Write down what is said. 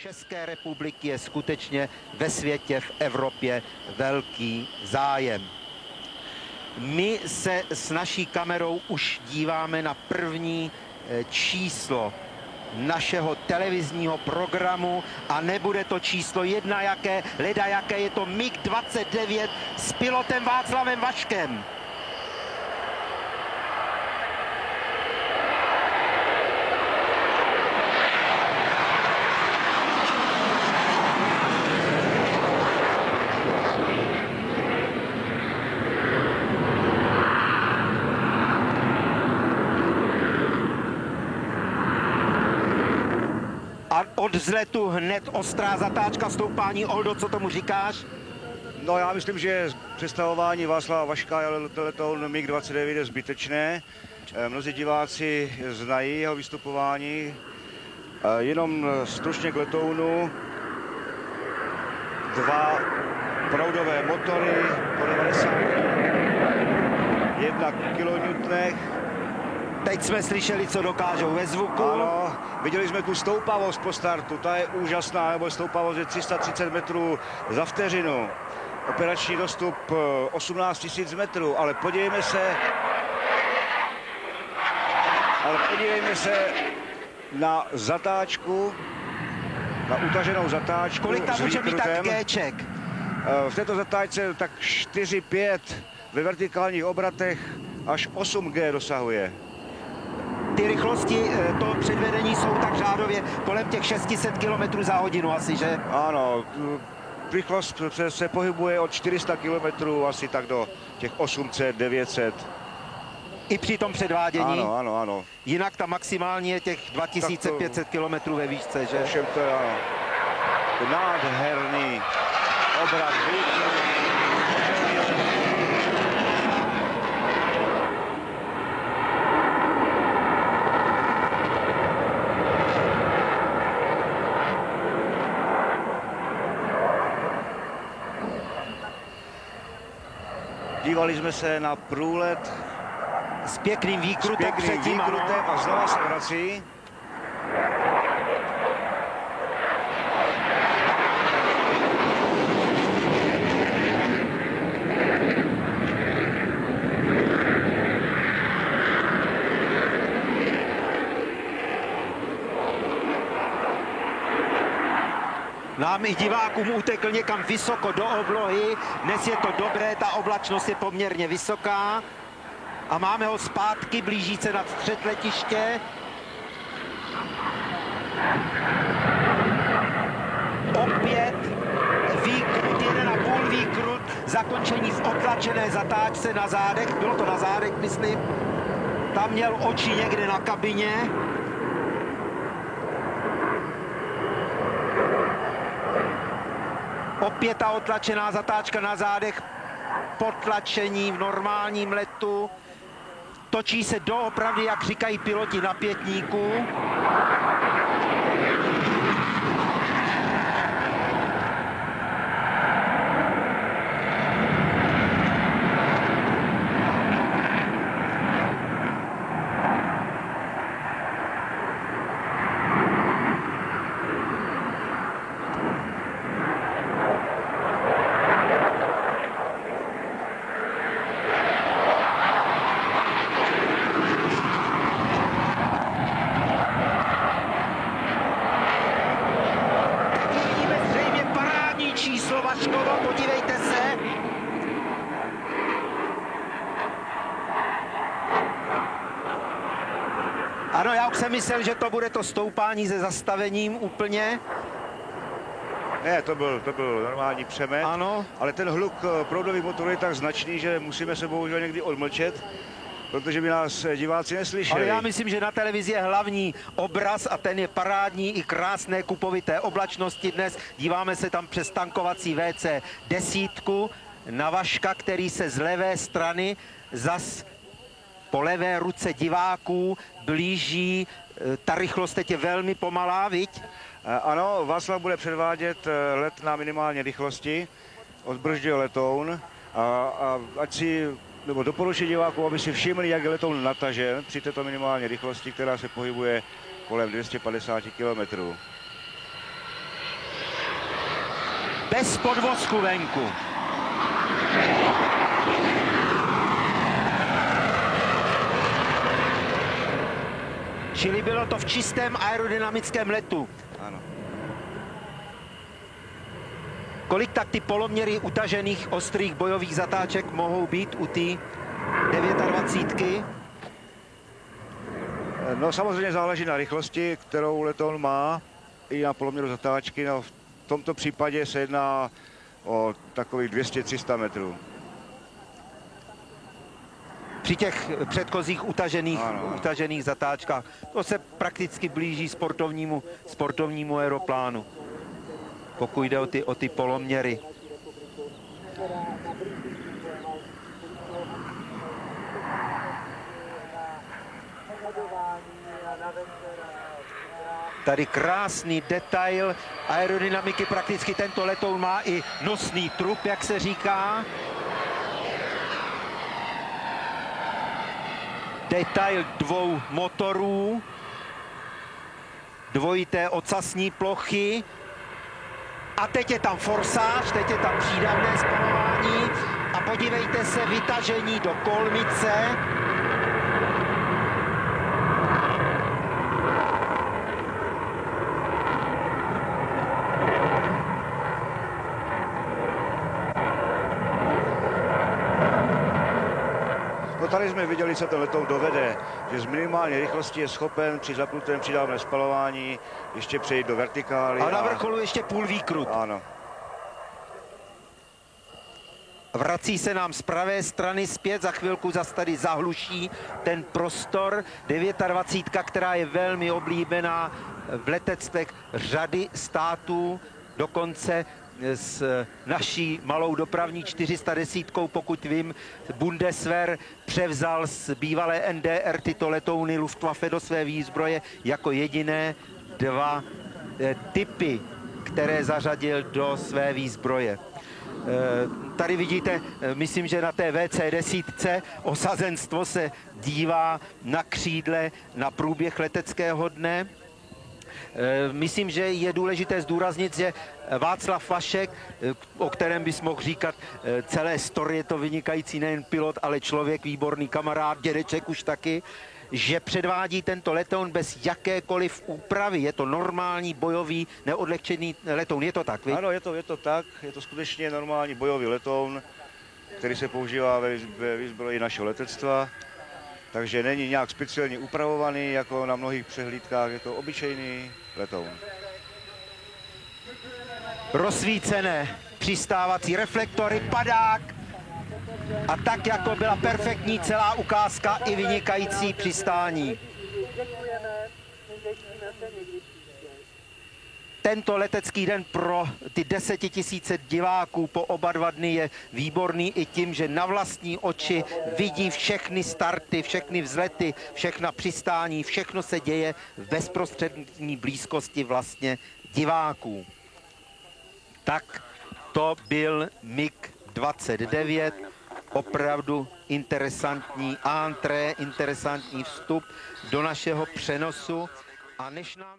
České republiky je skutečně ve světě, v Evropě velký zájem. My se s naší kamerou už díváme na první číslo našeho televizního programu a nebude to číslo jedna jaké, leda jaké, je to MiG-29 s pilotem Václavem Vaškem. A od vzletu hned ostrá zatáčka, stoupání. Oldo, co tomu říkáš? No, já myslím, že představování Václava Vaška a letoun MiG-29 je zbytečné. Mnozí diváci znají jeho vystupování. Jenom stručně k letounu. Dva proudové motory po 91 kN. Teď jsme slyšeli, co dokážou ve zvuku. Ano, viděli jsme tu stoupavost po startu, ta je úžasná, nebo stoupavost je 330 metrů za vteřinu. Operační dostup 18 000 metrů, ale podívejme se na zatáčku, na utaženou zatáčku. Kolik tam může být tak Géček? V této zatáčce tak 4-5, ve vertikálních obratech až 8G dosahuje. Ty rychlosti toho předvedení jsou tak řádově kolem těch 600 km za hodinu asi, že? Ano, rychlost se pohybuje od 400 km asi tak do těch 800, 900. I při tom předvádění? Ano, ano. Jinak tam maximálně je těch 2500 km ve výšce, že? Ovšem to je, ano. Nádherný obrat. Dívali jsme se na průlet s pěkným výkrutem předtím, a znova se vrací. Nám i divákům utekl někam vysoko do oblohy. Dnes je to dobré, ta oblačnost je poměrně vysoká. A máme ho zpátky, blíží se nad střed letiště. Opět výkrut, 1,5 výkrut, zakončení v otlačené zatáčce na zádech. Bylo to na zádech, myslím. Tam měl oči někde na kabině. Opět ta otlačená zatáčka na zádech, potlačení v normálním letu. Točí se doopravdy, jak říkají piloti, na pětníku. Podívejte se. Ano, já už jsem myslel, že to bude to stoupání se zastavením úplně. Ne, to byl normální přemet, ano. Ale ten hluk proudových motorů je tak značný, že musíme se bohužel někdy odmlčet, protože by nás diváci neslyšeli. Ale já myslím, že na televizi je hlavní obraz a ten je parádní i krásné kupovité oblačnosti dnes. Díváme se tam přes tankovací WC-10 na Vaška, který se z levé strany zas po levé ruce diváků blíží. Ta rychlost teď je velmi pomalá, viď? Ano, Václav bude předvádět let na minimální rychlosti, odbrzdil letoun a ať si nebo doporučuji divákům, aby si všimli, jak je letoun natažen při této minimální rychlosti, která se pohybuje kolem 250 km. bez podvozku venku. Čili bylo to v čistém aerodynamickém letu. Ano. Kolik tak ty poloměry utažených ostrých bojových zatáček mohou být u té 29? No samozřejmě záleží na rychlosti, kterou letoun má, i na poloměru zatáčky. No, v tomto případě se jedná o takových 200-300 metrů. Při těch předchozích utažených zatáčkách. To se prakticky blíží sportovnímu aeroplánu, pokud jde o ty poloměry. Tady krásný detail aerodynamiky, prakticky tento letoun má i nosný trup, jak se říká. Detail dvou motorů, dvojité ocasní plochy a teď je tam forsáž, teď je tam přídavné spalování a podívejte se, vytažení do kolmice. No tady jsme viděli, co ten letoun dovede, že z minimální rychlosti je schopen při zapnutém přidávném spalování ještě přejít do vertikály. A na vrcholu ještě půl výkrut. Ano. Vrací se nám z pravé strany zpět, za chvilku zase tady zahluší ten prostor. 29, která je velmi oblíbená v letectvech řady států, dokonce s naší malou dopravní 410, pokud vím, Bundeswehr převzal z bývalé NDR tyto letouny Luftwaffe do své výzbroje jako jediné dva typy, které zařadil do své výzbroje. Tady vidíte, myslím, že na té VC-10 osazenstvo se dívá na křídle na průběh leteckého dne. Myslím, že je důležité zdůraznit, že Václav Vašek, o kterém bys mohl říkat celé story, je to vynikající nejen pilot, ale člověk, výborný kamarád, dědeček už taky, že předvádí tento letoun bez jakékoliv úpravy. Je to normální bojový neodlehčený letoun. Je to tak, víš? Ano, je to tak. Je to skutečně normální bojový letoun, který se používá ve výzbroji našeho letectva. Takže není nějak speciálně upravovaný, jako na mnohých přehlídkách. Je to obyčejný letoun. Rozsvícené přistávací reflektory, padák. A tak, jako byla perfektní celá ukázka i vynikající přistání. Tento letecký den pro ty 10 000 diváků po oba dva dny je výborný i tím, že na vlastní oči vidí všechny starty, všechny vzlety, všechna přistání, všechno se děje v bezprostřední blízkosti vlastně diváků. Tak to byl MiG-29, opravdu interesantní entrée, interesantní vstup do našeho přenosu. A než nám